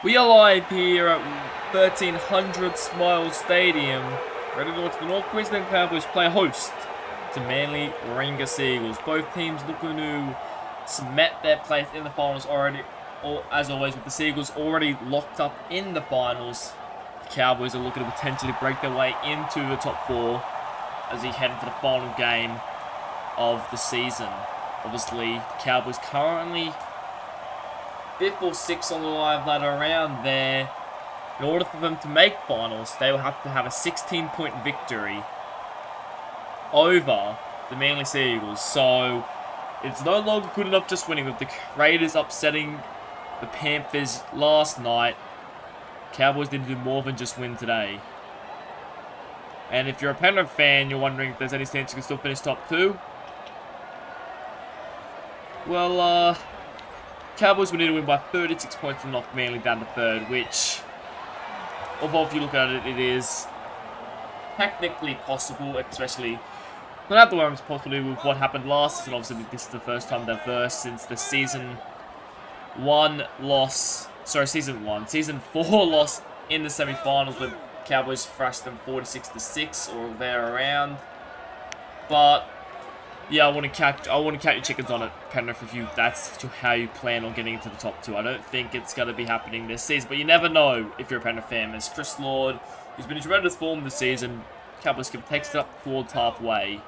We are live here at 1300 Smile Stadium, ready to watch the North Queensland Cowboys play host to Manly Warringah Seagulls. Both teams looking to cement their place in the finals already, or as always with the Seagulls already locked up in the finals. The Cowboys are looking to potentially break their way into the top four as we head into the final game of the season. Obviously, the Cowboys currently 5th or 6th on the live ladder around there. In order for them to make finals, they will have to have a 16-point victory over the Manly Seagulls. So it's no longer good enough just winning. With the Raiders upsetting the Panthers last night, Cowboys need to do more than just win today. And if you're a Penrith fan, you're wondering if there's any chance you can still finish top 2. Well, Cowboys will need to win by 36 points to knock Manly down to 3rd, which, although if you look at it, it is technically possible, especially not at the moment it's possible with what happened last season. Obviously, this is the first time they've versed since the season 4 loss in the semi-finals, where Cowboys thrashed them 46-6 or there around. But yeah, I want to count your chickens on it, Penrith, if that's how you plan on getting into the top 2. I don't think it's going to be happening this season, but you never know if you're a Penrith fan. There's Chris Lord, who's been in tremendous form this season. Cowboys can take it up towards halfway.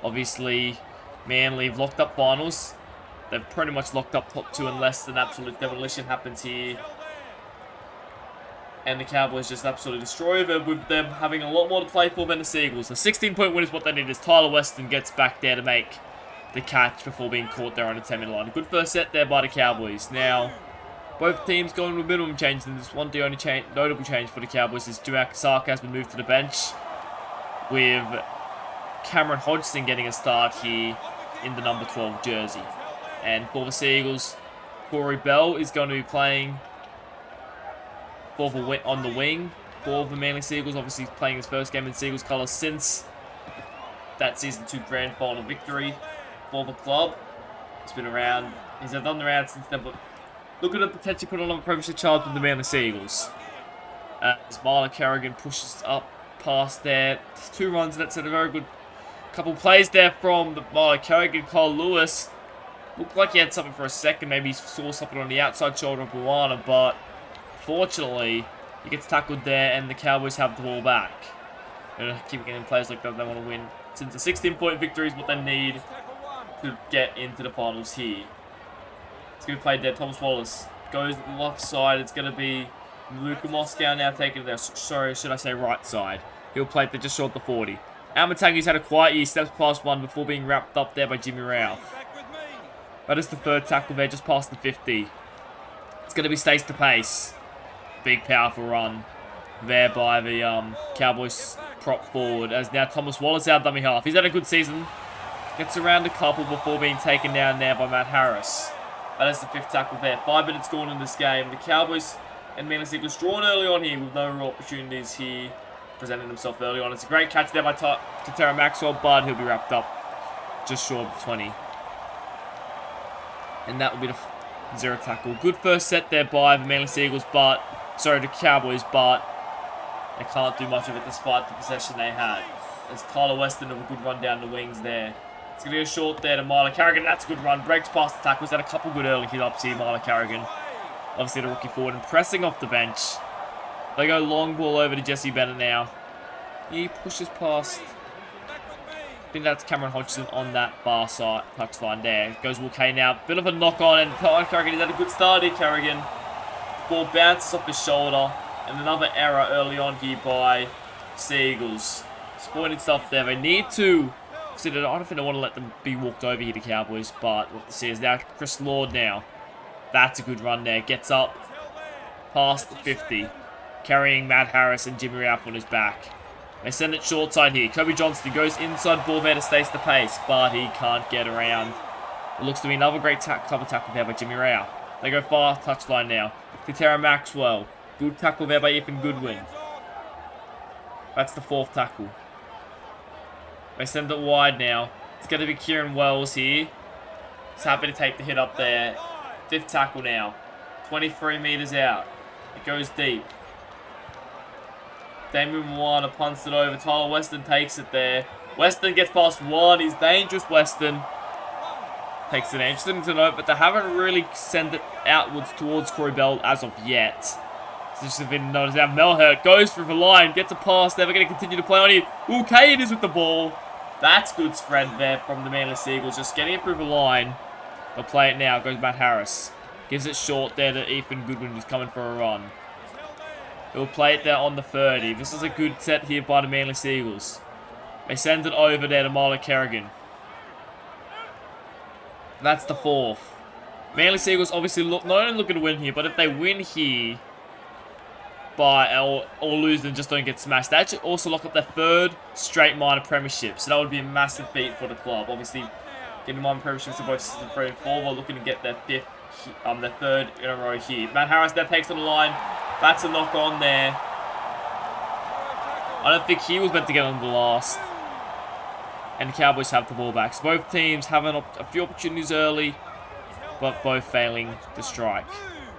Obviously, Manly have locked up finals. They've pretty much locked up top 2 unless an absolute demolition happens here. And the Cowboys just absolutely destroy them, with them having a lot more to play for than the Seagulls. The 16-point win is what they need as Tyler Weston gets back there to make the catch before being caught there on the 10-minute line. A good first set there by the Cowboys. Now, both teams going with minimum change, and this one, the only notable change for the Cowboys is Duak Saka has been moved to the bench, with Cameron Hodgson getting a start here in the number 12 jersey. And for the Seagulls, Corey Bell is going to be playing on the wing for the Manly Seagulls. Obviously playing his first game in Seagulls colours since that Season 2 grand final victory for the club. He's been around, he's done the round since then, but looking to potentially put on a premiership charge with the Manly Seagulls. As Marla Carrigan pushes up past there. 2 runs, that's a very good couple plays there from the Marla Carrigan. Kyle Lewis looked like he had something for a second, maybe he saw something on the outside shoulder of Moana, but fortunately, he gets tackled there, and the Cowboys have the ball back. And keep getting plays like that, they want to win. Since a 16-point victory is what they need to get into the finals here. It's going to be played there. Thomas Wallace goes to the left side. It's going to be Luka Moscow now taking it there. Sorry, should I say right side. He'll play it there just short the 40. Amatangi's had a quiet year, steps past 1 before being wrapped up there by Jimmy Ralph. That is the 3rd tackle there, just past the 50. It's going to be Stace to pace. Big, powerful run there by the Cowboys prop forward, as now Thomas Wallace out dummy half. He's had a good season. Gets around a couple before being taken down there by Matt Harris. That is the 5th tackle there. 5 minutes gone in this game. The Cowboys and Manly Seagulls drawn early on here with no real opportunities here presenting themselves early on. It's a great catch there by Tara Maxwell, but he'll be wrapped up just short of 20. And that will be the 0 tackle. Good first set there by the Manly Seagulls, the Cowboys, but they can't do much of it despite the possession they had. As Tyler Weston with a good run down the wings there. It's going to be a short there to Marla Carrigan. That's a good run. Breaks past the tackles. Had a couple good early hit-ups here, Marla Carrigan. Obviously the rookie forward and pressing off the bench. They go long ball over to Jesse Bennett now. He pushes past. I think that's Cameron Hodgson on that far side touchline there. Goes Will Kay now. Bit of a knock on, and Carrigan, he's had a good start here, Carrigan. Ball bounces off his shoulder, and another error early on here by Seagulls. Disappointing stuff there. They need to. I don't think they want to let them be walked over here, the Cowboys, but what to see is now Chris Lord now. That's a good run there. Gets up past the 50, carrying Matt Harris and Jimmy Ralph on his back. They send it short side here. Kobe Johnston goes inside ball there to Stace the pace, but he can't get around. It looks to be another great cover tackle there by Jimmy Ralph. They go far touchline now to Tara Maxwell. Good tackle there by Ethan Goodwin. That's the 4th tackle. They send it wide now. It's going to be Kieran Wells here. He's happy to take the hit up there. 5th tackle now. 23 metres out. It goes deep. Damien Moana punts it over. Tyler Weston takes it there. Weston gets past one. He's dangerous, Weston. Takes it interesting to note, but they haven't really sent it outwards towards Corey Bell as of yet. So just have been noticed now. Melhurt goes through the line, gets a pass. They're going to continue to play on here. Okay, it is with the ball. That's good spread there from the Manly Seagulls. Just getting it through the line. They'll play it now. Goes Matt Harris. Gives it short there to Ethan Goodwin, who's coming for a run. He'll play it there on the 30. This is a good set here by the Manly Seagulls. They send it over there to Marla Kerrigan. That's the 4th. Manly Seagulls obviously not only looking to win here, but if they win here or lose and just don't get smashed, they actually also lock up their 3rd straight minor premiership. So that would be a massive feat for the club. Obviously, getting minor premierships in both season 3 and 4, they're looking to get their 5th, their 3rd in a row here. Matt Harris there takes on the line. That's a knock on there. I don't think he was meant to get on the last. And the Cowboys have the ball back. So both teams having a few opportunities early, but both failing to strike.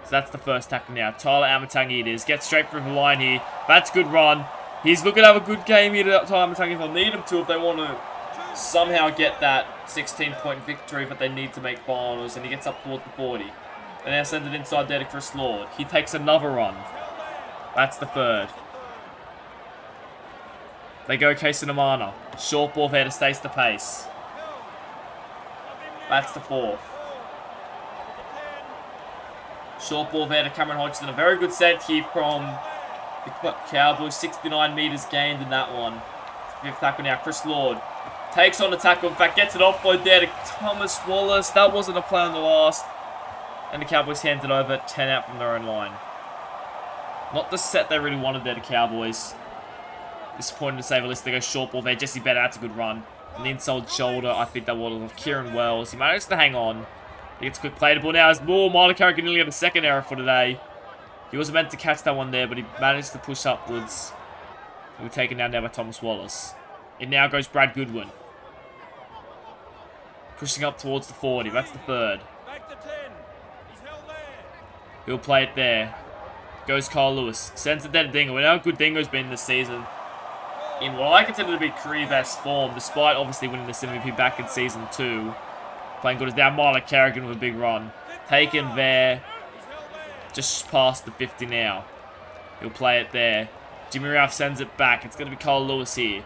So that's the first tackle now. Tyler Amatangi it is. Gets straight through the line here. That's a good run. He's looking to have a good game here, Tyler Amatangi. They'll need him to if they want to somehow get that 16-point victory that they need to make finals. And he gets up towards the 40. And now send it inside there to Chris Lord. He takes another run. That's the 3rd. They go Kasanamana. Short ball there to stays the pace. That's the 4th. Short ball there to Cameron Hodgson. A very good set here from the Cowboys. 69 metres gained in that one. 5th tackle now. Chris Lord takes on the tackle. In fact, gets it offload there to Thomas Wallace. That wasn't a play on the last. And the Cowboys hand it over. 10 out from their own line. Not the set they really wanted there, the Cowboys. Disappointed to say the least. They go short ball there. Jesse Bennett, that's a good run. An inside shoulder, I think that was of Kieran Wells. He managed to hang on. He gets a quick play to ball now. As more Marlon Carrigan nearly had a 2nd error for today. He wasn't meant to catch that one there, but he managed to push upwards. He was taken down there by Thomas Wallace. It now goes Brad Goodwin. Pushing up towards the 40. That's the 3rd. He'll play it there. Goes Kyle Lewis. Sends it there to Dingo. We know how good Dingo's been this season. In what I consider to be career best form, despite obviously winning this MVP back in Season 2. Playing good as down. Marlon Carrigan with a big run. Taken there. Just past the 50 now. He'll play it there. Jimmy Ralph sends it back. It's going to be Kyle Lewis here.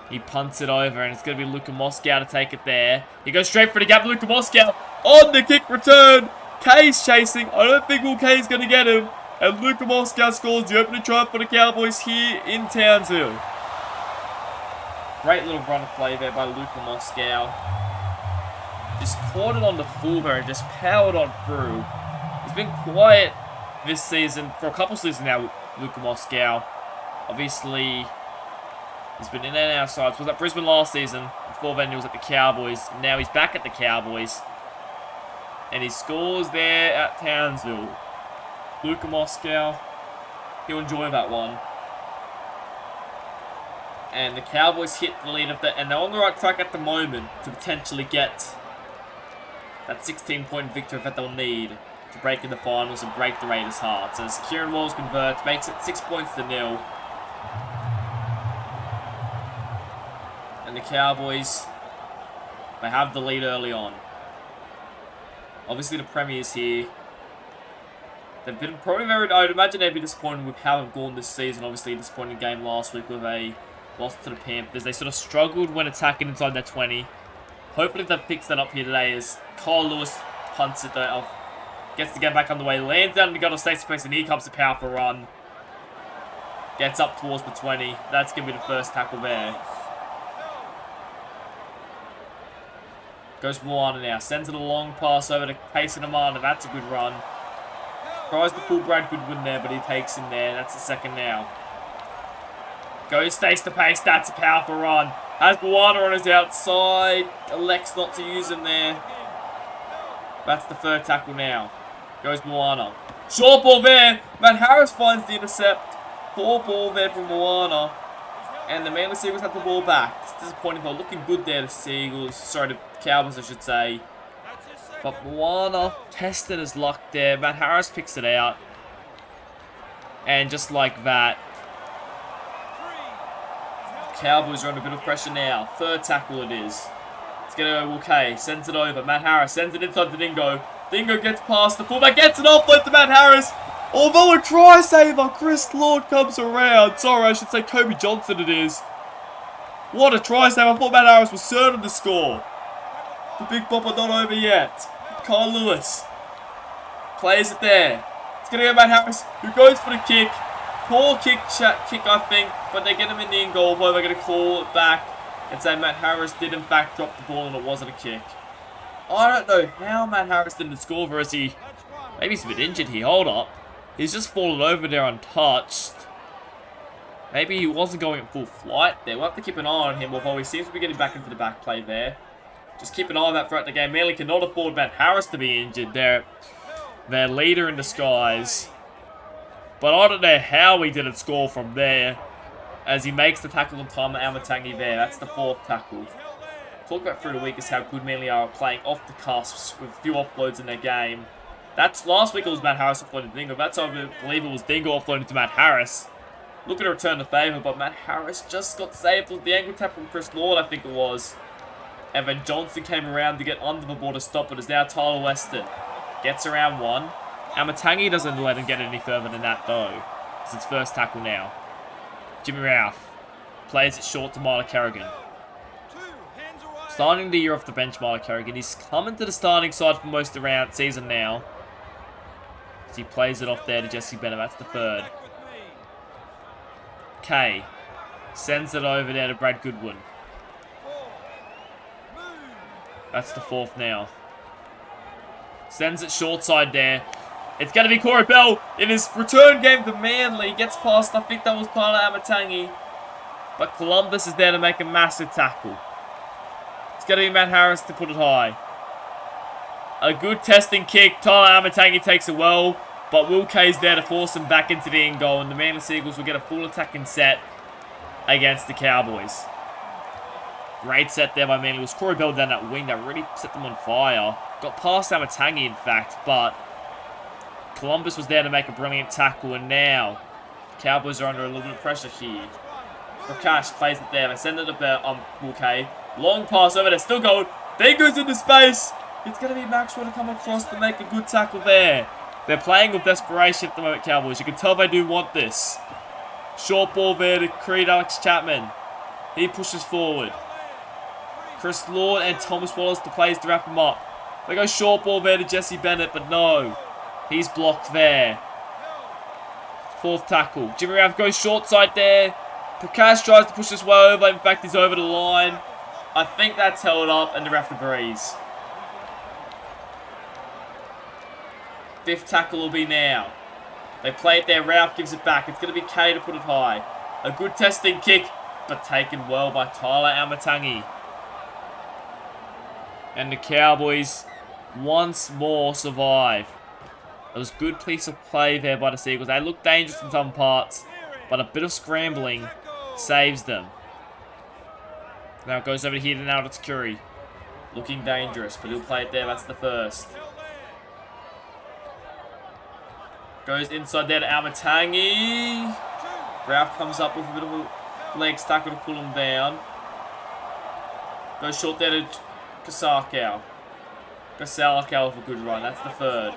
He punts it over, and it's going to be Luka Moscow to take it there. He goes straight for the gap. Luka Moscow on the kick return. Kay's chasing. I don't think Will Kay's going to get him. And Luka Moscow scores the opening try for the Cowboys here in Townsville. Great little run of play there by Luka Moscow. Just caught it on the full there and just powered on through. He's been quiet this season, for a couple seasons now, Luka Moscow. Obviously, he's been in and out of sides. He was at Brisbane last season. Before then, he was at the Cowboys. Now he's back at the Cowboys. And he scores there at Townsville. Luka Moscow, he'll enjoy that one. And the Cowboys hit the lead of that, and they're on the right track at the moment to potentially get that 16-point victory that they'll need to break in the finals and break the Raiders' hearts. As Kieran Walls converts, makes it 6 points to 0. And the Cowboys, they have the lead early on. Obviously the Premiers here. They've been probably very, I would imagine they'd be disappointed with how they've gone this season. Obviously a disappointing game last week with a loss to the Panthers. They sort of struggled when attacking inside their 20. Hopefully they've fixed that up here today as Kyle Lewis punts it off. Gets the game back on the way. Lands down in the gut of state space, and here comes the powerful run. Gets up towards the 20. That's going to be the first tackle there. Goes Moana now. Sends it a long pass over to Payson Amana. That's a good run. Tries to pull Brad Goodwin there, but he takes him there. That's the 2nd now. Goes face to pace. That's a powerful run. Has Moana on his outside. Elects not to use him there. That's the 3rd tackle now. Goes Moana. Short ball there. Matt Harris finds the intercept. Poor ball there from Moana. And the Manly Seagulls have the ball back. It's disappointing, but looking good there, the Seagulls. Sorry, the Cowboys, I should say. But Moana tested his luck there. Matt Harris picks it out. And just like that, Cowboys are under a bit of pressure now. Third tackle it is. It's going to go okay. Sends it over. Matt Harris sends it inside to Dingo. Dingo gets past the fullback. Gets it offload to Matt Harris. Although a try saver, Chris Lord comes around. Sorry, I should say Kobe Johnson it is. What a try saver. I thought Matt Harris was certain to score. The big bopper not over yet. Kyle Lewis plays it there. It's going to go Matt Harris, who goes for the kick. Poor kick, I think, but they get him in the in goal. But they're going to call it back and say Matt Harris did in fact drop the ball and it wasn't a kick. I don't know how Matt Harris didn't score for us. Maybe he's a bit injured here. Hold up. He's just fallen over there untouched. Maybe he wasn't going at full flight there. We'll have to keep an eye on him, although he seems to be getting back into the back play there. Just keep an eye on that throughout the game. Manly cannot afford Matt Harris to be injured. They're their leader in disguise. But I don't know how he didn't score from there, as he makes the tackle on time at Amatangi there. That's the fourth tackle. Talk about through the week is how good Manly are playing off the cusps with a few offloads in their game. That's last week it was Matt Harris offloading to Dingo. That's I believe it was Dingo offloading to Matt Harris. Looking to return the favour, but Matt Harris just got saved with the angle tap from Chris Lord, I think it was. And then Johnson came around to get under the ball to stop it. It's now Tyler Weston. Gets around one. Amatangi doesn't let him get any further than that, though. It's his first tackle now. Jimmy Ralph plays it short to Myler Kerrigan. Starting the year off the bench, Myler Kerrigan. He's coming to the starting side for most of the season now. As he plays it off there to Jesse Bennett. That's the third. Kay sends it over there to Brad Goodwin. That's the fourth now. Sends it short side there. It's going to be Corey Bell in his return game to Manly. Gets past, I think that was Tyler Amatangi. But Columbus is there to make a massive tackle. It's going to be Matt Harris to put it high. A good testing kick. Tyler Amatangi takes it well. But Will Kay's there to force him back into the end goal. And the Manly Seagulls will get a full attacking set against the Cowboys. Great set there by Manly. It was Corey Bell down that wing that really set them on fire. Got past Amatangi, in fact, but Columbus was there to make a brilliant tackle, and now the Cowboys are under a little bit of pressure here. Prakash plays it there. They send it to Mulcahy. Long pass over there. Still going. There goes into space. It's going to be Maxwell to come across to make a good tackle there. They're playing with desperation at the moment, Cowboys. You can tell they do want this. Short ball there to Creed Alex Chapman. He pushes forward. Chris Lord and Thomas Wallace the plays to wrap him up. They go short ball there to Jesse Bennett, but no. He's blocked there. Fourth tackle. Jimmy Raff goes short side there. Prakash tries to push this way over. In fact, he's over the line. I think that's held up, and the ref agrees. Fifth tackle will be now. They play it there. Ralph gives it back. It's going to be Kay to put it high. A good testing kick, but taken well by Tyler Amatangi. And the Cowboys once more survive. It was a good piece of play there by the Seagulls. They look dangerous in some parts, but a bit of scrambling saves them. Now it goes over here to now it's Curry. Looking dangerous, but he'll play it there. That's the first. Goes inside there to Amatangi. Ralph comes up with a bit of a leg tackle to pull him down. Goes short there to Kasarkow. Kasarkow with a good run. That's the third.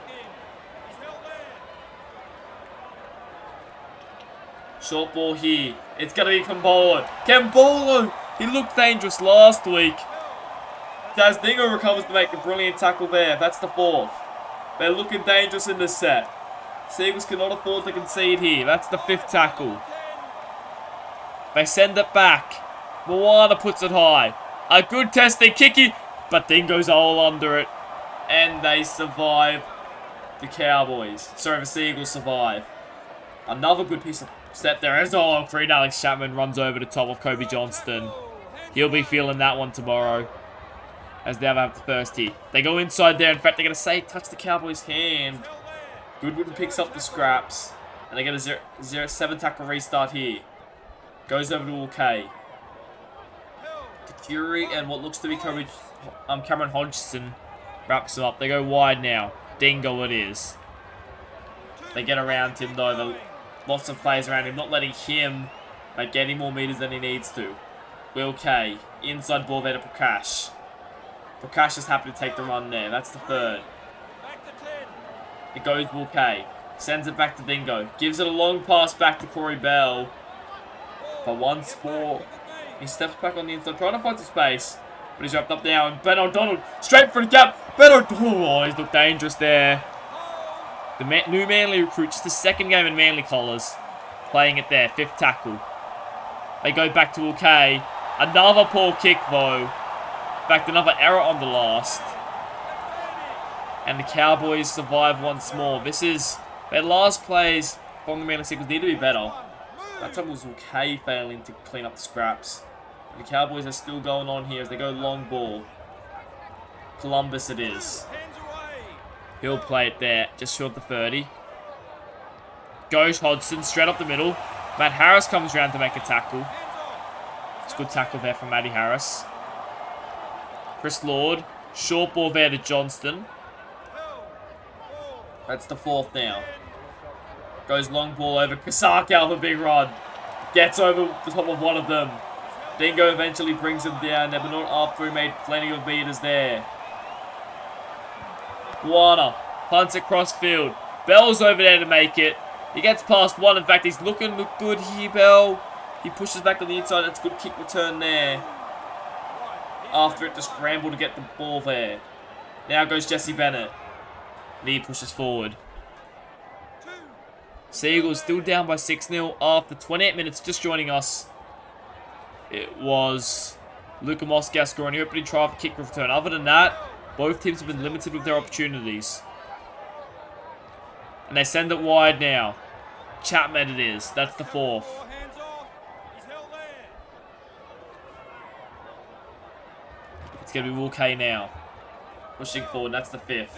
Short ball here. It's going to be Kambolo. Kambolo! He looked dangerous last week. Daz Dingo recovers to make a brilliant tackle there. That's the fourth. They're looking dangerous in this set. Seagulls cannot afford to concede here. That's the fifth tackle. They send it back. Moana puts it high. A good testing kicky, but Dingo's all under it. And they survive. The Cowboys. Sorry, the Seagulls survive. Another good piece of set there. As Creed Alex Chapman runs over the top of Kobe Johnston. He'll be feeling that one tomorrow. As they have the first hit. They go inside there. In fact, they're going to say touch the Cowboys' hand. Goodwin picks up the scraps. And they get a 0-7 tackle restart here. Goes over to OK. To Curie and what looks to be Cameron Hodgson. Wraps him up. They go wide now. Dingo it is. They get around him though. Lots of players around him. Not letting him get any more meters than he needs to. Will K. Inside ball there to Prakash. Prakash is happy to take the run there. That's the third. It goes Will K. Sends it back to Dingo. Gives it a long pass back to Corey Bell. But once more, he steps back on the inside, trying to find some space. But he's wrapped up now. And Ben O'Donnell, straight for the gap. Ben O'Donnell, oh, he's looked dangerous there. The new Manly recruit, just the second game in Manly colours. Playing it there, 5th tackle. They go back to Will K. Another poor kick though. In fact, another error on the last. And the Cowboys survive once more. This is their last plays from the Manly Seagulls need to be better. That time was okay failing to clean up the scraps. And the Cowboys are still going on here as they go long ball. Columbus it is. He'll play it there, just short of the 30. Goes Hodgson, straight up the middle. Matt Harris comes around to make a tackle. It's a good tackle there from Matty Harris. Chris Lord, short ball there to Johnston. That's the 4th now. Goes long ball over Kasaki out of a big run. Gets over the top of one of them. Dingo eventually brings him down there, but not after he made plenty of meters there. Warner punts across field. Bell's over there to make it. He gets past one. In fact, he's looking good here, Bell. He pushes back on the inside. That's a good kick return there. After it to scramble to get the ball there. Now goes Jesse Bennett. And he pushes forward. Seagulls still down by 6-0 after 28 minutes. Just joining us, it was Luka Moscow scoring the opening try for kick return. Other than that, both teams have been limited with their opportunities. And they send it wide now. Chapman it is. That's the 4th. It's going to be Will K now. Pushing forward. That's the 5th.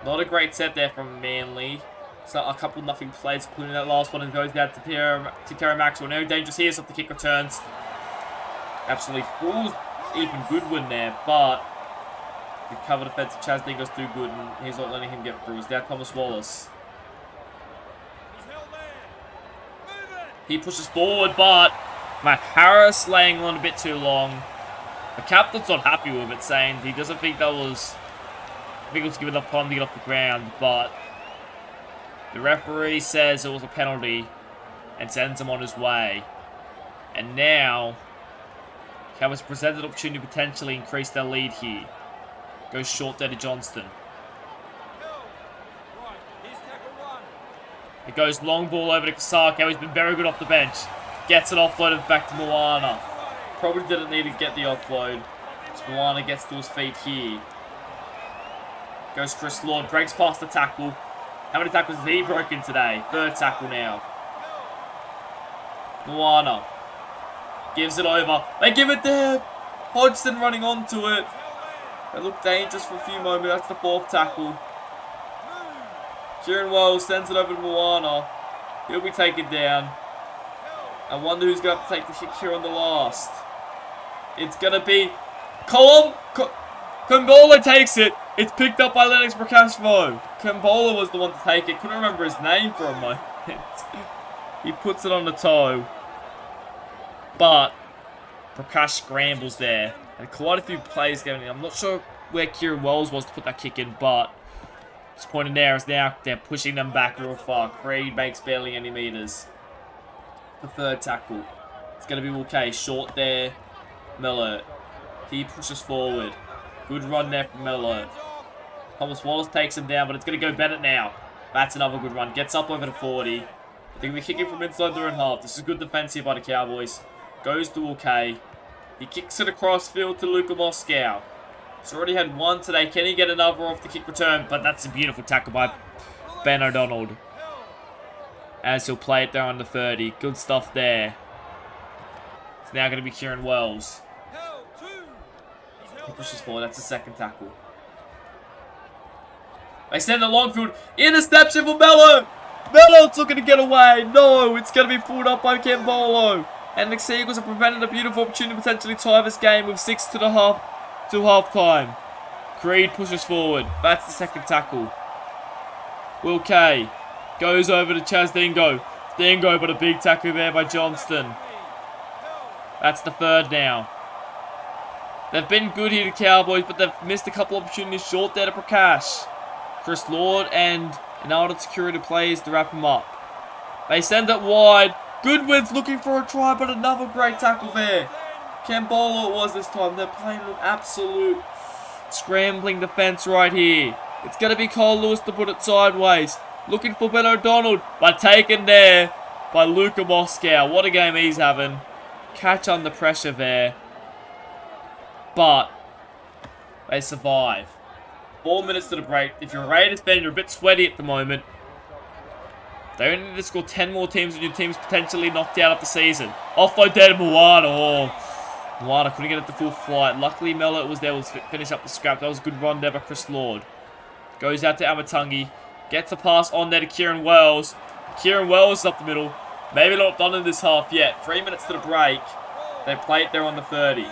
Not a great set there from Manly. So a couple nothing plays, including that last one, and goes down to Terry Maxwell. No dangerous here, so the kick returns. Absolutely fools Ethan Goodwin there, but the cover defensive Chaz Dingo's too good, and he's not letting him get through. It's now Thomas Wallace. He pushes forward, but Matt Harris laying on a bit too long. The captain's not happy with it, saying he doesn't think that was... I think it was given enough time to get off the ground, but the referee says it was a penalty and sends him on his way. And now, Cowboys presented an opportunity to potentially increase their lead here. Goes short there to Johnston. It goes long ball over to Kasako. He's been very good off the bench. Gets it offloaded back to Moana. Probably didn't need to get the offload. So Moana gets to his feet here. Goes Chris Lord, breaks past the tackle. How many tackles has he broken today? 3rd tackle now. Moana gives it over. They give it there. Hodgson running onto it. They look dangerous for a few moments. That's the 4th tackle. Kieran Wells sends it over to Moana. He'll be taken down. I wonder who's going to have to take the kick here on the last. It's going to be Kumbola takes it. It's picked up by Lennox Prakashvo. Kumbola was the one to take it. Couldn't remember his name for a moment. He puts it on the toe. But Prakash scrambles there. And quite a few players going in. I'm not sure where Kieran Wells was to put that kick in, but just pointing there is now they're pushing them back real far. Creed makes barely any meters. The 3rd tackle. It's going to be Will K. Short there. Miller. He pushes forward. Good run there from Miller. Thomas Wallace takes him down, but it's going to go Bennett now. That's another good run. Gets up over to 40. They're going to be kicking from inside their own half. This is good defense here by the Cowboys. Goes to Will K. He kicks it across field to Luka Moscow. He's already had one today. Can he get another off the kick return? But that's a beautiful tackle by Ben O'Donnell. As he'll play it there on the 30. Good stuff there. It's now going to be Kieran Wells. He pushes forward. That's the 2nd tackle. They send the long field. Interception for Mello. Mello's looking to get away. No, it's going to be pulled up by Kembolo. And the Seagulls have prevented a beautiful opportunity to potentially tie this game with 6 to the half to half time. Creed pushes forward. That's the second tackle. Will Kay goes over to Chaz Dingo. Dingo, but a big tackle there by Johnston. That's the third now. They've been good here, the Cowboys, but they've missed a couple opportunities short there to Prakash. Chris Lord and Inalda security plays to wrap him up. They send it wide. Goodwin's looking for a try, but another great tackle there. Cambola it was this time. They're playing with absolute scrambling defense right here. It's going to be Cole Lewis to put it sideways. Looking for Ben O'Donnell, but taken there by Luka Moscow. What a game he's having. Catch under pressure there. But they survive. 4 minutes to the break. If you're a Raiders fan, you're a bit sweaty at the moment. They only need to score 10 more teams and your team's potentially knocked out of the season. Offload there to Moana. Oh, Moana couldn't get it to full flight. Luckily, Melo was there to finish up the scrap. That was a good run there by Chris Lord. Goes out to Amatangi. Gets a pass on there to Kieran Wells. Kieran Wells is up the middle. Maybe not done in this half yet. 3 minutes to the break. They play it there on the 30.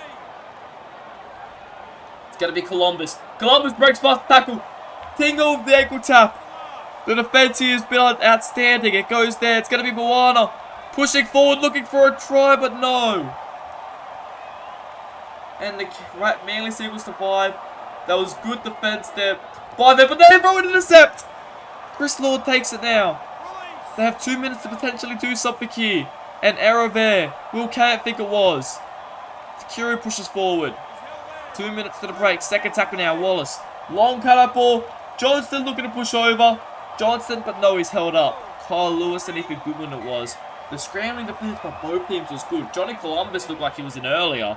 It's going to be Columbus. Columbus breaks past the tackle. Tingle with the ankle tap. The defense here has been outstanding. It goes there. It's going to be Moana. Pushing forward, looking for a try, but no. And the Manly Seagulls survive. That was good defense there by them, but they throw an intercept. Chris Lord takes it now. They have 2 minutes to potentially do something here. An error there. Will Kay, think it was. Takiro pushes forward. 2 minutes to the break. Second tackle now. Wallace. Long cut-up ball. Johnston looking to push over. Johnston, but no, he's held up. Kyle Lewis and Ethan Goodwin it was. The scrambling defense by both teams was good. Johnny Columbus looked like he was in earlier.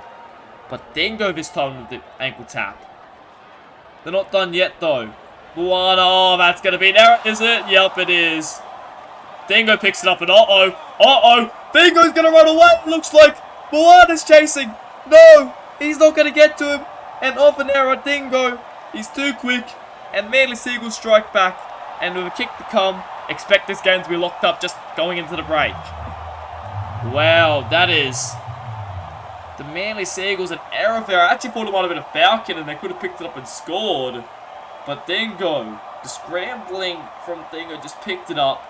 But Dingo this time with the ankle tap. They're not done yet though. Moana, oh, that's going to be an error, is it? Yep, it is. Dingo picks it up and uh-oh. Dingo's going to run away, it looks like. Moana's chasing. No, he's not going to get to him. And off an error, Dingo. He's too quick. And Manly Seagulls strike back. And with a kick to come, expect this game to be locked up just going into the break. Wow, that is the Manly Seagulls, an error there. I actually thought it might have been a Falcon and they could have picked it up and scored. But Dingo, the scrambling from Dingo, just picked it up,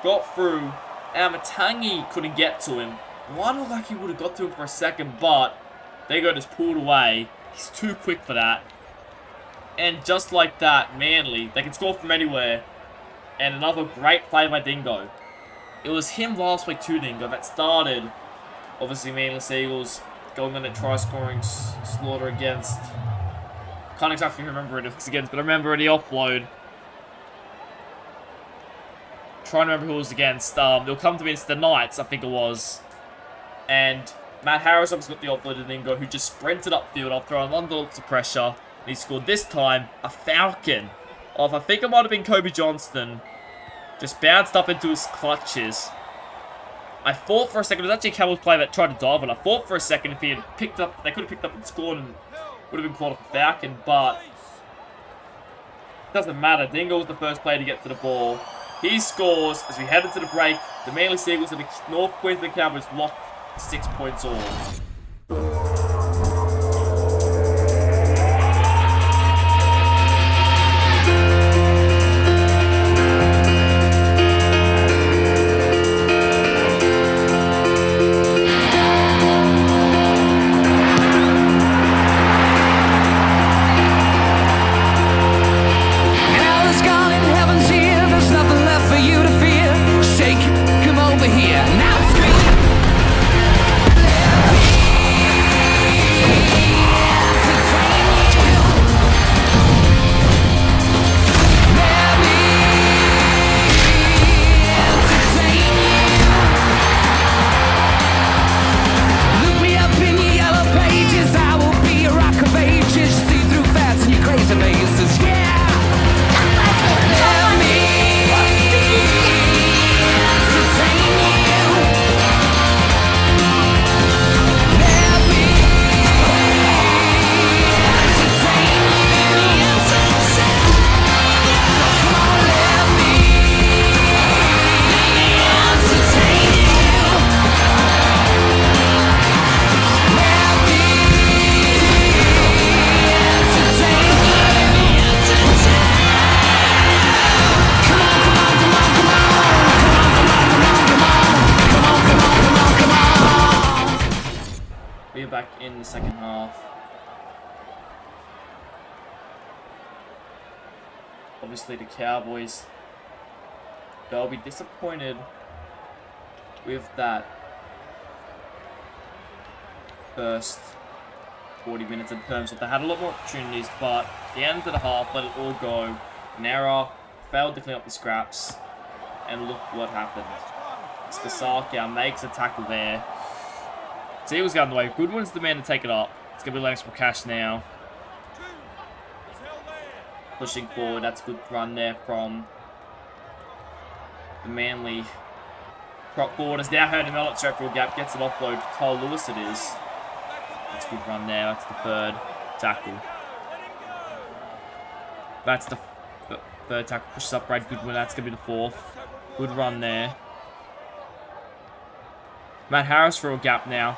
got through. Amatangi couldn't get to him. One looked like he would have got to him for a second, but Dingo just pulled away. He's too quick for that. And just like that, Manly, they can score from anywhere. And another great play by Dingo. It was him last week too, Dingo, that started, obviously, Manly Seagulls going on a try-scoring slaughter against... Can't exactly remember who it was against, but I remember the offload. Trying to remember who it was against. It'll come to me, it's the Knights, I think it was. And Matt Harris obviously got the offload to Dingo, who just sprinted upfield after under lots of pressure. And he scored this time a Falcon off, I think it might have been Kobe Johnston. Just bounced up into his clutches. I thought for a second, it was actually a Cowboys player that tried to dive, and I thought for a second if he had picked up, they could have picked up and scored and would have been called a Falcon, but it doesn't matter. Dingo was the first player to get to the ball. He scores as we head into the break. The Manly Seagulls and the North Queensland Cowboys locked 6 points all. Here, now scream. back in the second half. Obviously, the Cowboys, they'll be disappointed with that first 40 minutes in terms of they had a lot more opportunities, but the end of the half let it all go. An error, failed to clean up the scraps, and look what happened. Skasarkia makes a tackle there. See what's going the way. Goodwin's the man to take it up. It's going to be Lennox Prakash now. Pushing forward, that's a good run there from the Manly prop forward. Has now heard him out straight for a gap, gets an offload. Cole Lewis it is. That's a good run there. That's the third tackle. That's the third tackle. Pushes up Brad Goodwin. That's going to be the fourth. Good run there. Matt Harris for a gap now.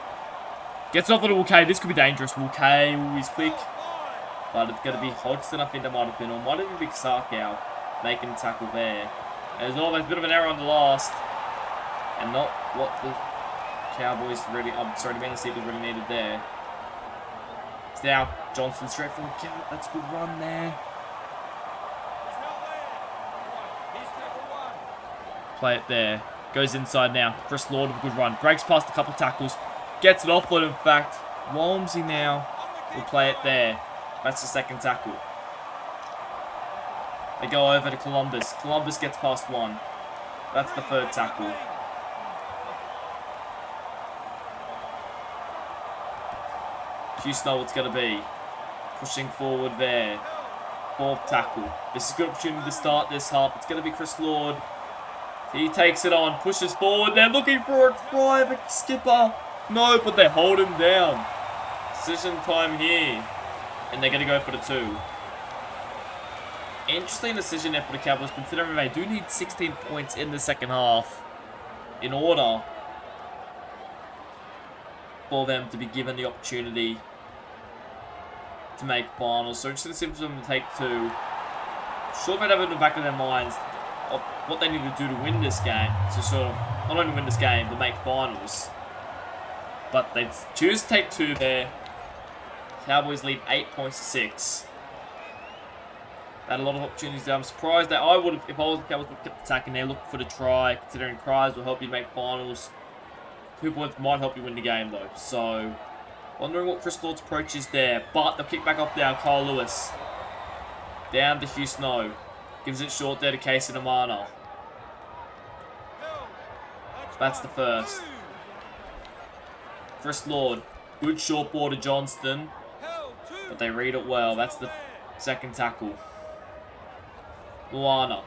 Gets off little K. This could be dangerous. K, he's quick. But it's going to be Hodgson, I think that might have been. Or might have been Big Sarkow making the tackle there. There's always a bit of an error on the last. And not what the Cowboys really, the Manly Seagulls really needed there. It's now Johnson straight for a gap. That's a good run there. Play it there. Goes inside now. Chris Lord with a good run. Breaks past a couple of tackles. Gets an offload, in fact. Walmsley now will play it there. That's the second tackle. They go over to Columbus. Columbus gets past one. That's the third tackle. Houston know what's going to be. Pushing forward there. Fourth tackle. This is a good opportunity to start this half. It's going to be Chris Lord. He takes it on. Pushes forward. They're looking for a private skipper. No, but they hold him down. Decision time here. And they're going to go for the 2. Interesting decision there for the Cowboys, considering they do need 16 points in the second half in order for them to be given the opportunity to make finals. So interesting for them to take 2. Sure, they'd have it in the back of their minds of what they need to do to win this game, to sort of not only win this game, but make finals. But they choose to take 2 there. Cowboys lead 8 points to 6. They had a lot of opportunities there. I'm surprised that I would have, if I was the Cowboys, would have kept attacking there, looking for the try, considering tries will help you make finals. 2 points might help you win the game though. So, wondering what Chris Lord's approach is there. But they'll kick back off now. Kyle Lewis. Down to Houston. Gives it short there to Casey Namana. That's the first. Chris Lord. Good short ball to Johnston. But they read it well. That's the second tackle. Luana.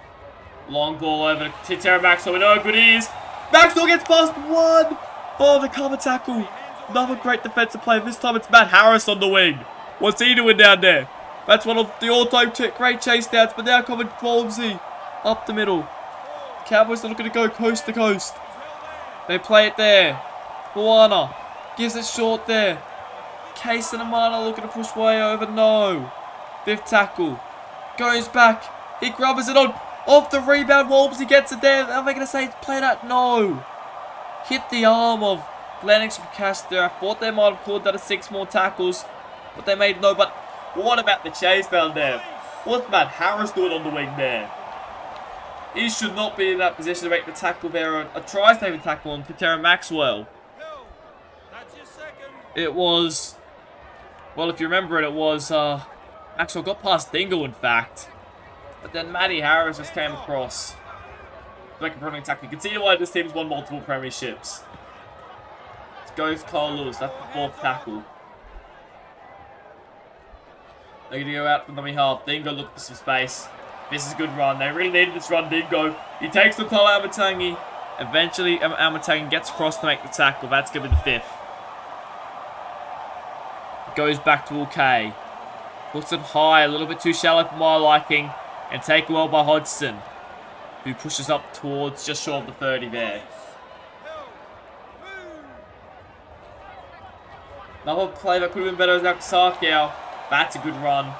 Long ball over to Terry Maxwell. We know how good he is. Maxwell gets past 1. Oh, the cover tackle. Another great defensive play. This time it's Matt Harris on the wing. What's he doing down there? That's one of the all-time great chase downs. But now coming Walmsley up the middle. Cowboys are looking to go coast to coast. They play it there. Luana gives it short there. Case and Amana looking to push way over. No. 5th tackle. Goes back. He grubbers it on. Off the rebound. Walmsley gets it there. Are they going to say play that? No. Hit the arm of Lennox Prakash there. I thought they might have called that a 6 more tackles. But they made no. But what about the chase down there? What's Matt Harris doing on the wing there? He should not be in that position to make the tackle there. A try-saving tackle on Terry Maxwell. It was, well, if you remember it, it was, Maxwell got past Dingle, in fact. But then Matty Harris just came across to make a perfect tackle. You can see why this team's won multiple premierships. It goes Carl Lewis. That's the 4th tackle. They're going to go out from the half. Dingo looking for some space. This is a good run. They really needed this run, Dingo. He takes the call, Amatangi. Eventually, Amatangi gets across to make the tackle. That's going to be the 5th. Goes back to OK. Puts it high, a little bit too shallow for my liking. And taken well by Hodgson, who pushes up towards just short of the 30 there. Another play that could have been better is out to Sarkow. That's a good run.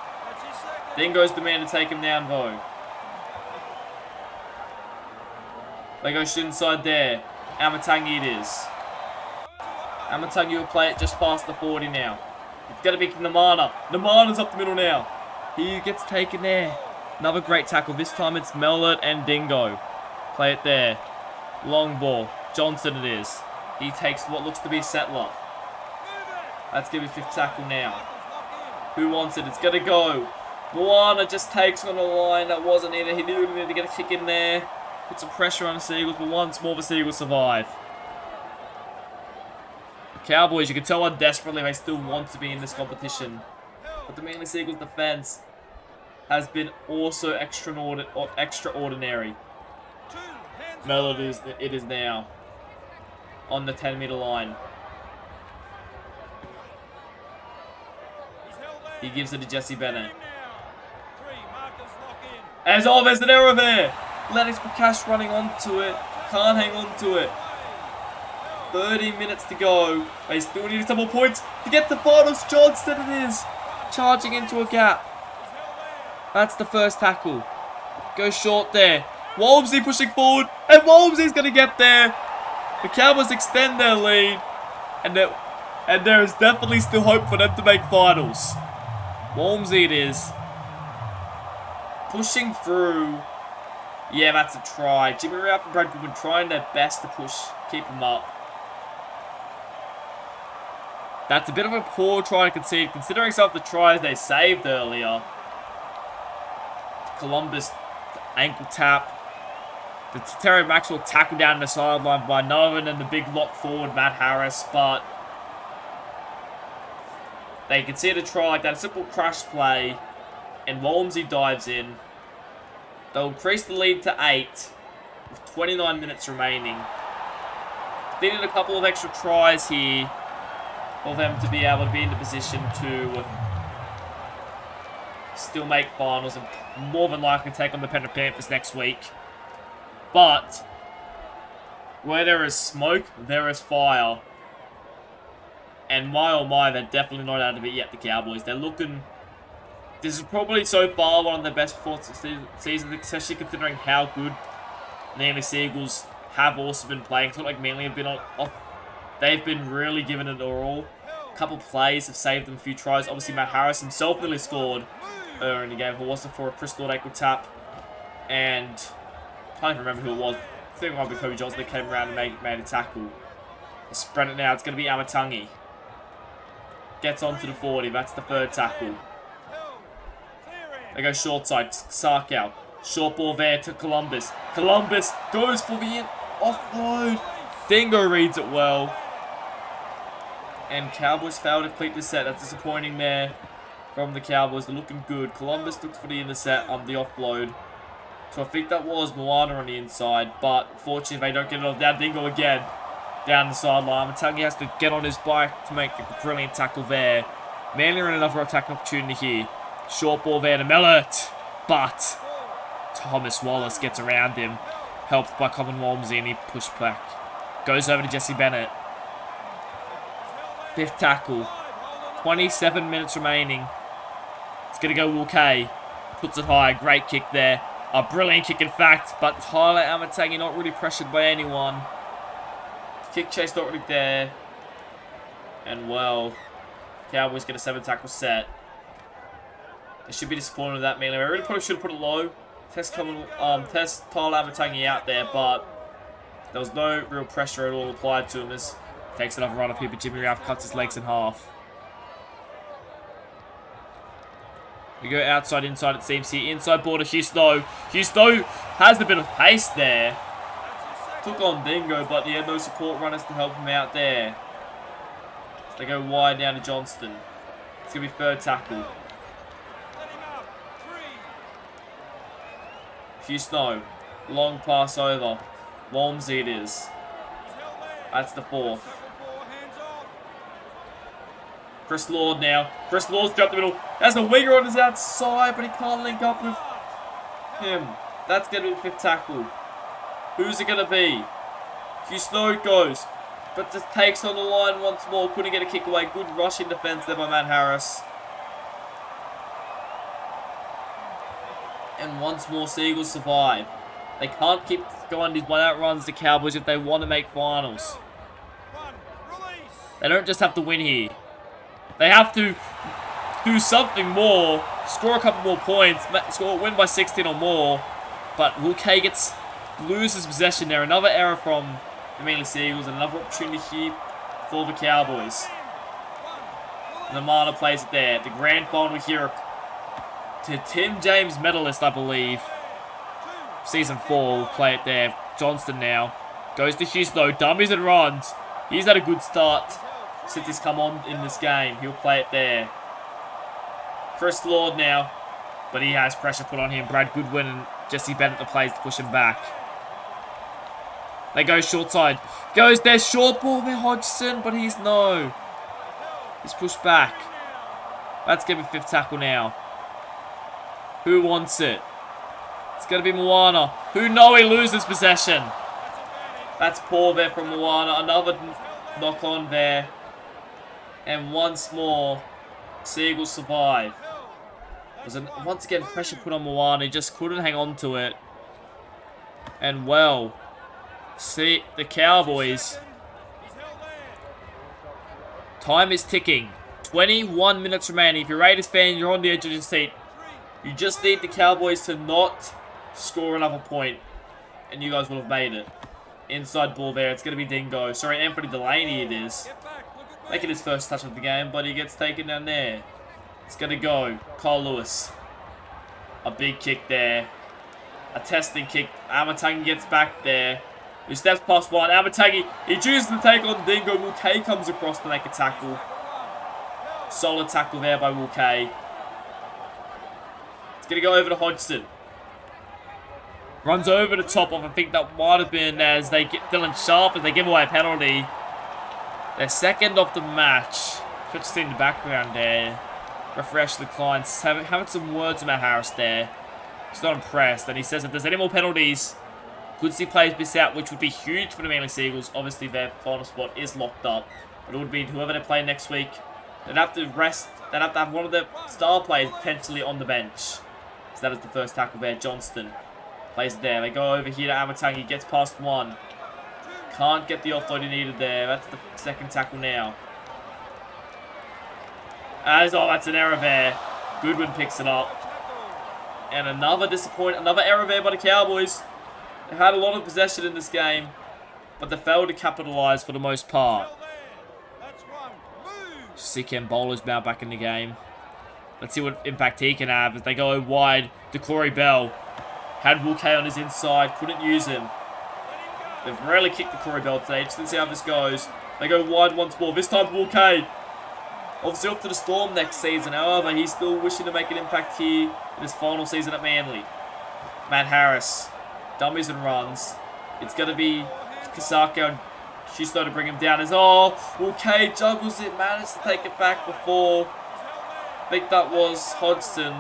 Then goes the man to take him down though. They go inside there. Amatangi it is. Amatangi will play it just past the 40 now. It's going to be Namana. Namana's up the middle now. He gets taken there. Another great tackle. This time it's Mellot and Dingo. Play it there. Long ball. Johnson it is. He takes what looks to be Settler. That's going to be 5th tackle now. Who wants it? It's going to go. Moana just takes on a line that wasn't in it. He knew he needed to get a kick in there. Put some pressure on the Seagulls, but once more the Seagulls survive. The Cowboys, you can tell how desperately they still want to be in this competition. But the Manly Seagulls defense has been also extraordinary. Melody it is now. On the 10-meter line. He gives it to Jesse Bennett. As oh, there's an error there. Lennox Prakash running onto it. Can't hang on to it. 30 minutes to go. They still need some more points to get the finals. Johnston it is. Charging into a gap. That's the first tackle. Goes short there. Walmsley pushing forward. And Walmsley's going to get there. The Cowboys extend their lead. And there is definitely still hope for them to make finals. Walmsley it is. Pushing through. Yeah, that's a try. Jimmy Ralph and Bradford have been trying their best to keep them up. That's a bit of a poor try to concede, considering some of the tries they saved earlier. Columbus ankle tap. The Terry Maxwell tackle down the sideline by Nolan and the big lock forward Matt Harris, but they concede a try like that, a simple crash play, and Walmsley dives in. They'll increase the lead to 8 with 29 minutes remaining. They need a couple of extra tries here for them to be able to be in the position to still make finals and more than likely take on the Penrith Panthers next week. But where there is smoke, there is fire. And my oh my, they're definitely not out of it yet, the Cowboys. They're looking... This is probably so far one of their best performances this season, especially considering how good the Manly Seagulls have also been playing. It's not like Manly have been off. They've been really giving it all. A couple plays have saved them a few tries. Obviously, Matt Harris himself nearly scored earlier in the game. If it wasn't for a Chris Lord ankle tap. And I can't even remember who it was. I think it might be Kobe Johnson that came around and made a tackle. They spread it now. It's going to be Amatangi. Gets onto the 40. That's the 3rd tackle. They go short side. Sarkow. Short ball there to Columbus. Columbus goes for the offload. Dingo reads it well. And Cowboys fail to complete the set. That's disappointing there from the Cowboys. They're looking good. Columbus looks for the intercept on the offload. So I think that was Moana on the inside. But fortunately, they don't get it off. Now Dingo again down the sideline. Matangi has to get on his bike to make a brilliant tackle there. Manly in another attacking opportunity here. Short ball there to Mellot. But Thomas Wallace gets around him. Helped by Colin Walmsley and he pushed back. Goes over to Jesse Bennett. 5th tackle. 27 minutes remaining. It's going to go Wilkay. Puts it high. Great kick there. A brilliant kick in fact. But Tyler Amatangi not really pressured by anyone. Kick chase not really there. And well, Cowboys get a 7 tackle set. They should be disappointed with that, Manly. I really probably should have put it low. Test Tyler Amatangi out there, but there was no real pressure at all applied to him. This takes another run up here, but Jimmy Ralph cuts his legs in half. We go outside, inside it seems here. Inside border, Husto. Husto has a bit of pace there. Took on Dingo, but he had no support runners to help him out there. So they go wide down to Johnston. It's going to be 3rd tackle. Husto. Long pass over. Walmsley it is. That's the 4th. Chris Lord now. Chris Lord's jumped the middle. Has a winger on his outside, but he can't link up with him. That's going to be the 5th tackle. Who's it going to be? Husto goes, but just takes on the line once more. Couldn't get a kick away. Good rushing defense there by Matt Harris. And once more, Seagulls survive. They can't keep going these one-out runs to Cowboys if they want to make finals. They don't just have to win here. They have to do something more, score a couple more points, win by 16 or more. But Will Kay loses possession there. Another error from the Manly Seagulls, and another opportunity here for the Cowboys. And the Marner plays it there. The grand final here to Tim James medalist, I believe. Season 4 will play it there. Johnston now goes to Houston though. Dummies and runs. He's had a good start since he's come on in this game. He'll play it there. Chris Lord now, but he has pressure put on him. Brad Goodwin and Jesse Bennett the plays to push him back. They go short side. Goes there, short ball there, Hodgson, but he's pushed back. That's going to be 5th tackle now. Who wants it? It's going to be Moana. Who he loses possession. That's poor there from Moana. Another knock on there. And once more, Seagulls survive. Once again, pressure put on Moana. He just couldn't hang on to it. And well, see the Cowboys. Time is ticking. 21 minutes remaining. If you're a Raiders fan, you're on the edge of your seat. You just need the Cowboys to not score another point, and you guys will have made it. Inside ball there. It's going to be Dingo. Sorry, Anthony Delaney it is. Making his first touch of the game, but he gets taken down there. It's going to go. Kyle Lewis. A big kick there. A testing kick. Amatangi gets back there. He steps past one. Amatangi, he chooses to take on Dingo. Will Kay comes across to make a tackle. Solid tackle there by Will Kay. It's going to go over to Hodgson. Runs over the top of, I think that might have been as they get Dylan Sharp as they give away a penalty. Their second of the match. Just in the background there. Referee actually declines. Having some words about Harris there. He's not impressed. And he says if there's any more penalties, could see players miss out, which would be huge for the Manly Seagulls. Obviously, their final spot is locked up. But it would be whoever they play next week. They'd have to rest. They'd have to have one of the star players potentially on the bench. So that is the first tackle there. Johnston plays it there. They go over here to Amatangi. Gets past one. Can't get the offload he needed there. That's the second tackle now. That's an error there. Goodwin picks it up. And another error there by the Cowboys. They had a lot of possession in this game, but they failed to capitalise for the most part. See Ken Bowler's now back in the game. Let's see what impact he can have as they go wide to Corey Bell. Had Will Kay on his inside, couldn't use him. They've rarely kicked the Corey Bell today. Just let's see how this goes. They go wide once more. This time Will Kay. Obviously off to the Storm next season. However, he's still wishing to make an impact here in his final season at Manly. Matt Harris. Dummies and runs. It's going to be Kasako and Shusto to bring him down. Will Kay juggles it. Managed to take it back before. I think that was Hodgson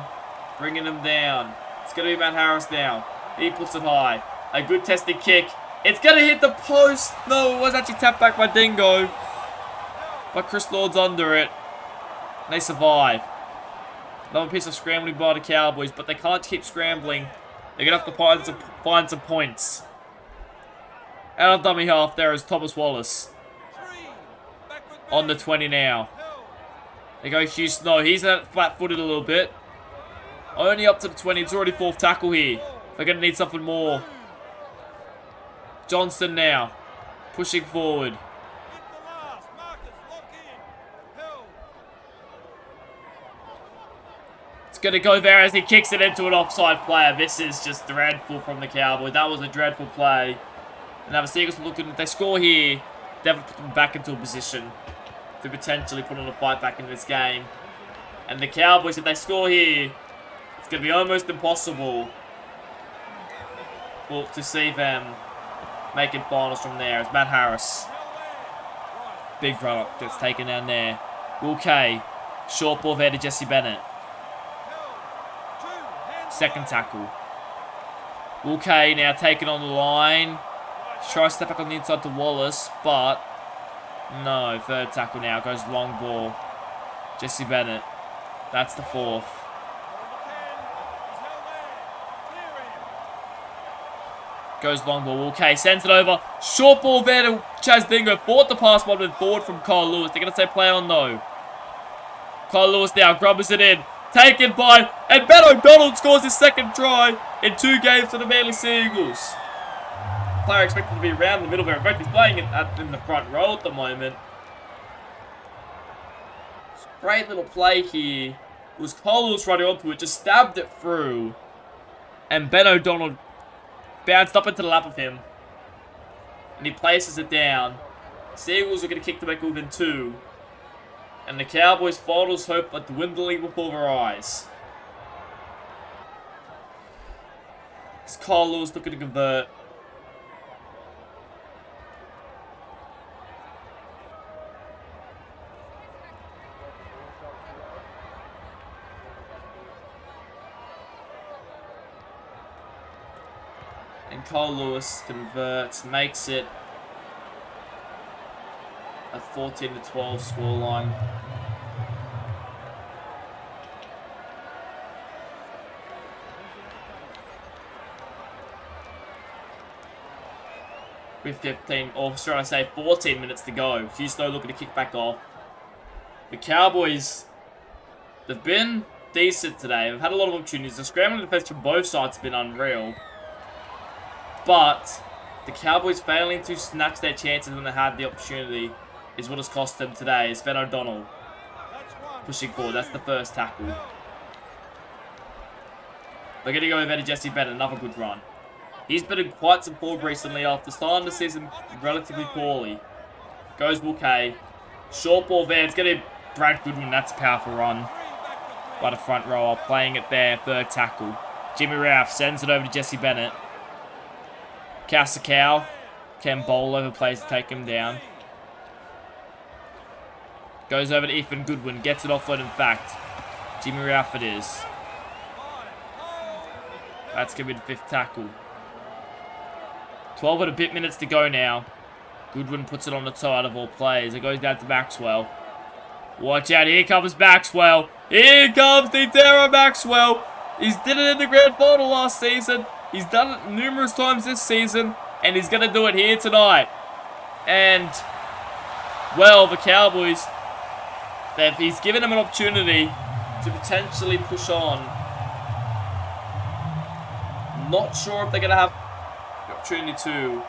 bringing him down. It's going to be Matt Harris now. He puts it high. A good testing kick. It's going to hit the post. No, it was actually tapped back by Dingo. But Chris Lord's under it. And they survive. Another piece of scrambling by the Cowboys, but they can't keep scrambling. They're going to have to find some points. Out of dummy half there is Thomas Wallace. On the 20 now. They go Houston. No, he's flat-footed a little bit. Only up to the 20. It's already 4th tackle here. They're going to need something more. Johnston now. Pushing forward. It's going to go there as he kicks it into an offside player. This is just dreadful from the Cowboys. That was a dreadful play. And now the Seagulls are looking. If they score here, they'll put them back into a position to potentially put on a fight back in this game. And the Cowboys, if they score here, it's going to be almost impossible to see them making finals from there. It's Matt Harris. Big run up gets taken down there. Will Kay. Short ball there to Jesse Bennett. Second tackle. Will Kay now taken on the line. Tries to step back on the inside to Wallace, but no. Third tackle now. Goes long ball. Jesse Bennett. That's the 4th. Goes long ball. Okay, sends it over. Short ball there to Chaz Dingo. Fought the pass, but went forward from Kyle Lewis. They're going to say play on though. Kyle Lewis now grubbers it in. Taken by, and Ben O'Donnell scores his second try in 2 games for the Manly Seagulls. Player expected to be around the middle there. In fact, he's playing in the front row at the moment. Great little play here. It was Kyle Lewis running onto it, just stabbed it through. And Ben O'Donnell bounced up into the lap of him. And he places it down. Seagulls are going to kick to make within 2. And the Cowboys' finals hope are dwindling before their eyes. It's Kyle Lewis looking to convert. And Kyle Lewis converts, makes it a 14-12 scoreline. With 15, or should I say 14 minutes to go. Houston looking to kick back off. The Cowboys, they've been decent today. They've had a lot of opportunities. The scrambling defense from both sides has been unreal. But the Cowboys failing to snatch their chances when they had the opportunity is what has cost them today. It's Ben O'Donnell pushing forward. That's the first tackle. They're going to go with Jesse Bennett. Another good run. He's been in quite some form recently after starting the season relatively poorly. Goes Bouquet. Short ball there. It's going to be Brad Goodwin. That's a powerful run by the front rower. Playing it there. Third tackle. Jimmy Ralph sends it over to Jesse Bennett. Casacao. Ken Bowl overplays to take him down. Goes over to Ethan Goodwin. Gets it offload in fact. Jimmy Ralph it is. That's going to be the 5th tackle. 12 and a bit minutes to go now. Goodwin puts it on the toe out of all plays. It goes down to Maxwell. Watch out. Here comes Maxwell. Here comes Tara Maxwell. He's did it in the grand final last season. He's done it numerous times this season. And he's going to do it here tonight. And, well, the Cowboys, he's given them an opportunity to potentially push on. Not sure if they're going to have the opportunity to.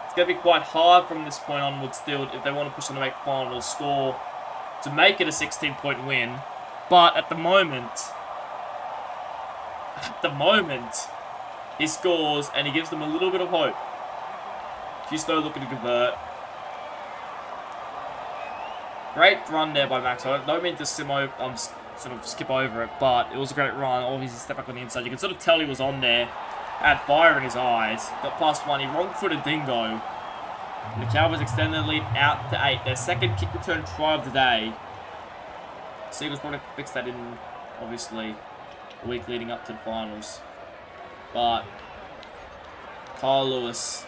It's going to be quite hard from this point onwards still if they want to push on to make final score to make it a 16-point win. But at the moment, he scores and he gives them a little bit of hope. Houston looking to convert. Great run there by Max. I don't mean to sort of skip over it, but it was a great run. Obviously, step back on the inside. You can sort of tell he was on there. Had fire in his eyes. Got past one. He wrong-footed Dingo. And the Cowboys extend their lead out to 8. Their second kick return try of the day. Seagulls probably fix that in, obviously, the week leading up to the finals. But Kyle Lewis.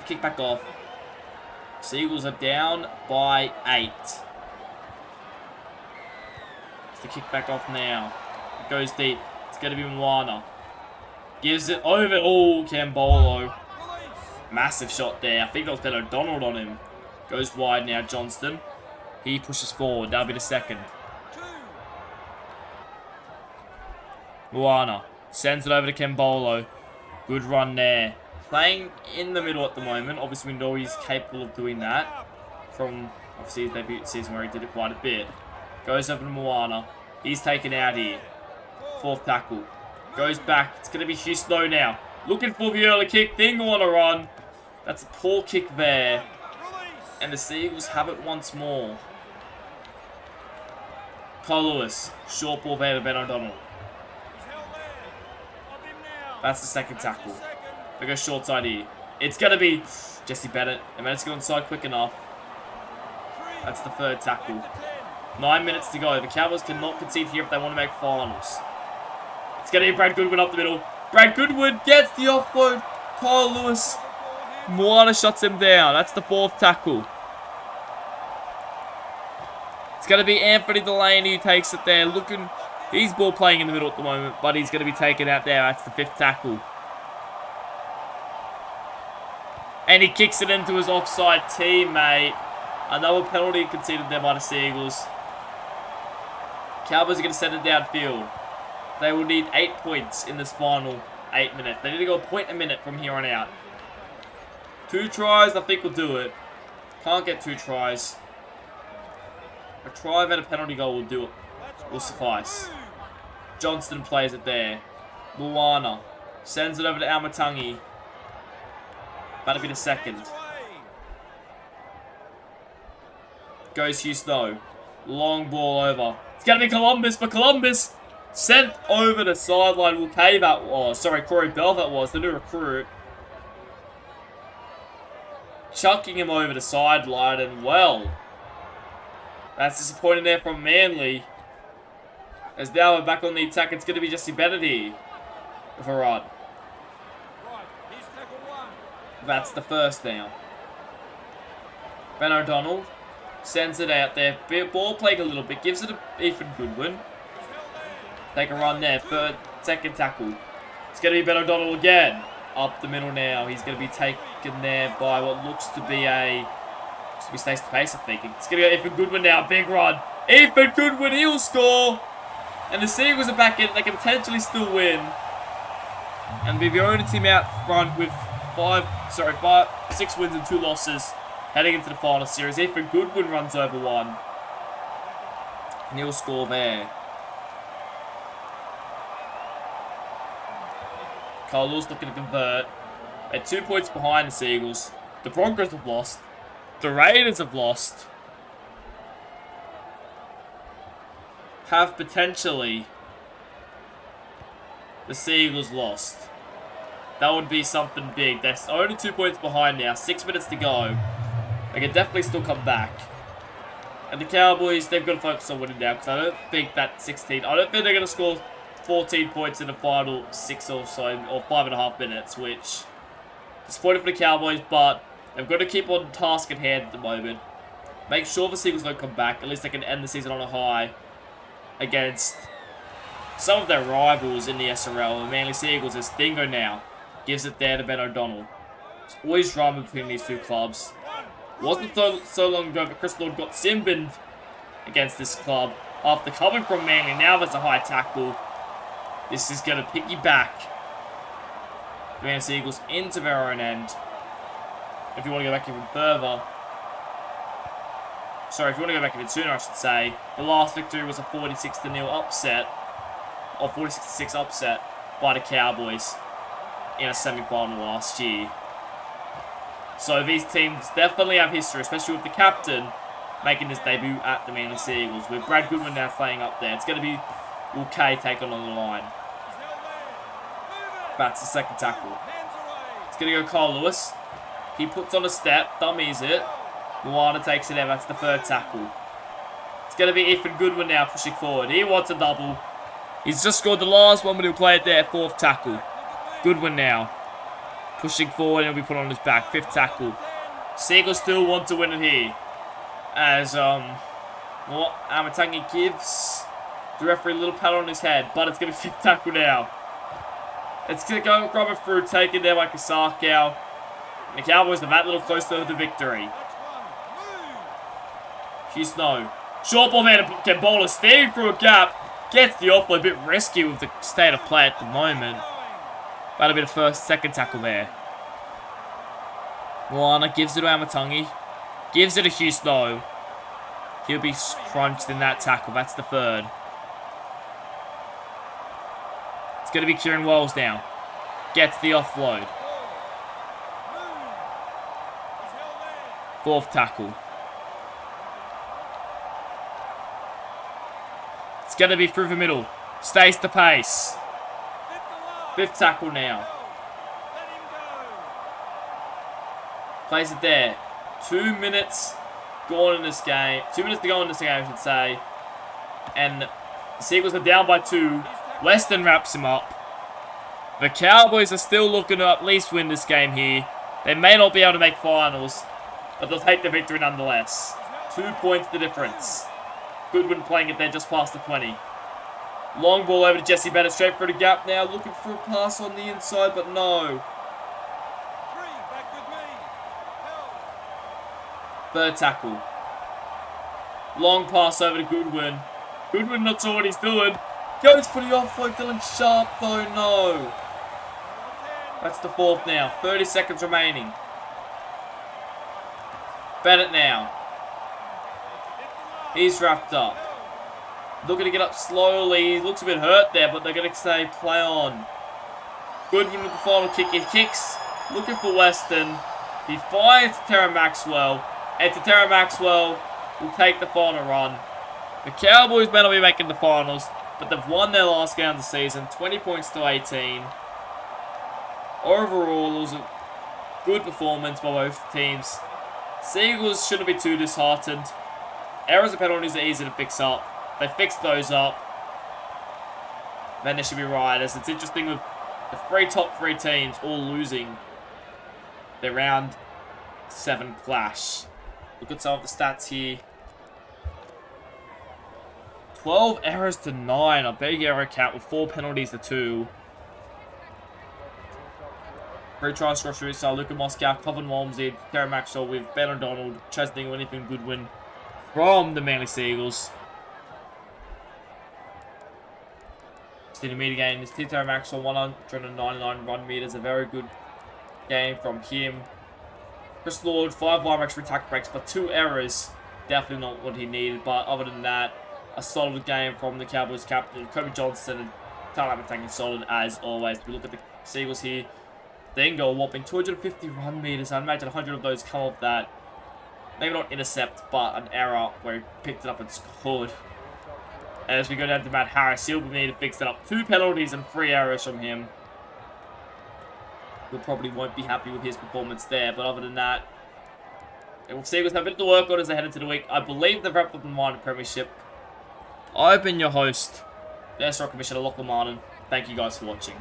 Kick back off. Seagulls are down by 8. It's the kick back off now. It goes deep. It's going to be Moana. Gives it over. Oh, Cambolo. Massive shot there. I think that was Ben O'Donnell on him. Goes wide now, Johnston. He pushes forward. That'll be the second. Moana. Sends it over to Cambolo. Good run there. Playing in the middle at the moment. Obviously, we know he's capable of doing that. From, obviously, his debut season where he did it quite a bit. Goes over to Moana. He's taken out here. 4th tackle. Goes back. It's going to be Houston now. Looking for the early kick. Dingo on a run. That's a poor kick there. And the Seagulls have it once more. Kyle Lewis. Short ball there to Ben O'Donnell. That's the second tackle. They go short side here. It's going to be Jesse Bennett. And Bennett's going inside quick enough. That's the 3rd tackle. 9 minutes to go. The Cowboys cannot concede here if they want to make finals. It's going to be Brad Goodwin up the middle. Brad Goodwin gets the offload. Kyle Lewis. Moana shuts him down. That's the 4th tackle. It's going to be Anthony Delaney who takes it there. He's ball playing in the middle at the moment, but he's going to be taken out there. That's the 5th tackle. And he kicks it into his offside teammate. Another penalty conceded there by the Seagulls. Cowboys are going to send it downfield. They will need 8 points in this final 8 minutes. They need to go a point a minute from here on out. 2 tries, I think will do it. Can't get 2 tries. A try and a penalty goal will do it. Will suffice. Johnston plays it there. Luana sends it over to Amatangi. That'll be the second. Goes Hugh Snow. Long ball over. It's going to be Columbus, but Columbus sent over the sideline. Will Cave that was. Sorry, Corey Bell that was, the new recruit. Chucking him over the sideline, and well, that's disappointing there from Manly. As now we're back on the attack, it's going to be Jesse Bennett here with a run. That's the first down. Ben O'Donnell sends it out there. Ball playing a little bit. Gives it to Ethan Goodwin. Take a run there. Second tackle. It's going to be Ben O'Donnell again. Up the middle now. He's going to be taken there by what looks to be Stays the pace, I think. It's going to go Ethan Goodwin now. Big run. Ethan Goodwin, he'll score. And the Seagulls are back in. They can potentially still win. And be the only team out front with 6 wins and 2 losses heading into the final series. Ethan Goodwin runs over one. And he'll score there. Carl Lewis looking to convert. At 2 points behind the Seagulls. The Broncos have lost. The Raiders have lost. Have potentially the Seagulls lost. That would be something big. They're only 2 points behind now. 6 minutes to go. They can definitely still come back. And the Cowboys, they've got to focus on winning now. Because I don't think that 16... I don't think they're going to score 14 points in the final 6 or so. Or 5.5 minutes. Which... disappointing for the Cowboys. But they've got to keep on task at hand at the moment. Make sure the Seagulls don't come back. At least they can end the season on a high. Against some of their rivals in the SRL. The Manly Seagulls. There's Dingo now. Gives it there to Ben O'Donnell. There's always drama between these two clubs. Wasn't so long ago that Chris Lord got Simbined against this club. After coming from Manly, now there's a high tackle. This is going to piggyback the Manly Seagulls into their own end. If you want to go back even further. Sorry, if you want to go back even sooner, I should say. The last victory was a 46-0 upset. Or 46-6 upset by the Cowboys in a semi-final last year. So these teams definitely have history, especially with the captain making his debut at the Manly Seagulls. With Brad Goodwin now playing up there. It's going to be Will Kay taking on the line. That's the second tackle. It's going to go Carl Lewis. He puts on a step, dummies it. Moana takes it out. That's the third tackle. It's going to be Ethan Goodwin now pushing forward. He wants a double. He's just scored the last one, but he'll play it there. Fourth tackle. Goodwin now. Pushing forward and he'll be put on his back. Fifth tackle. Seagulls still want to win it here. As, Amatangi gives the referee a little pat on his head. But it's going to be fifth tackle now. It's going to go grab it through. Taken there by Kasakau. And the Cowboys are that little closer to the victory. Hugh Snow. Short ball there to Gambola. Steering through a gap. Gets the offload. A bit risky with the state of play at the moment. That'll be the second tackle there. Moana gives it to Amatangi. Gives it to Hugh Snow. He'll be crunched in that tackle. That's the third. It's going to be Kieran Wells now. Gets the offload. Fourth tackle. It's going to be through the middle. Stays the pace. Fifth tackle now. Plays it there. 2 minutes gone in this game. 2 minutes to go in this game, I should say. And the Seagulls are down by 2. Weston wraps him up. The Cowboys are still looking to at least win this game here. They may not be able to make finals, but they'll take the victory nonetheless. 2 points the difference. Goodwin playing it there just past the 20. Long ball over to Jesse Bennett, straight through the gap now, looking for a pass on the inside, but no. Third tackle. Long pass over to Goodwin. Goodwin not sure what he's doing. Goes for the offload. Dylan Sharp though, no. That's the fourth now. 30 seconds remaining. Bennett now. He's wrapped up. Looking to get up slowly. He looks a bit hurt there, but they're going to say play on. Goodwin with the final kick. He kicks. Looking for Weston. He fires to Terra Maxwell. And to Terra Maxwell will take the final run. The Cowboys may not be making the finals, but they've won their last game of the season. 20 points to 18. Overall, it was a good performance by both teams. Seagulls shouldn't be too disheartened. Errors and penalties are easy to fix up. They fixed those up. Then they should be right. As it's interesting with the top three teams all losing their round 7 clash. Look at some of the stats here. 12 errors to 9. A big error count with 4 penalties to 2. 3 tries for Australia. Luca Moscow, Coven Walmsley, Terry Maxwell with Ben O'Donnell, Chesney, Winnipeg, Goodwin from the Manly Seagulls. Sydney meter game is Terry Maxwell, 199 run meters. A very good game from him. Chris Lord, 5 line breaks, 3 tackle breaks, but 2 errors. Definitely not what he needed, but other than that, a solid game from the Cowboys captain, Kobe Johnson, and Tyler Abbott solid as always. We look at the Seagulls here. They can go a whopping 250 run meters. I imagine 100 of those come off that. Maybe not intercept, but an error where he picked it up and scored. As we go down to Matt Harris, he'll need to fix it up. 2 penalties and 3 errors from him. We probably won't be happy with his performance there, but other than that, we'll see. We've got a bit to work on as they head into the week. I believe they've wrapped up the minor premiership. I've been your host, the SRL Commissioner, Lachlan Martin. Thank you guys for watching.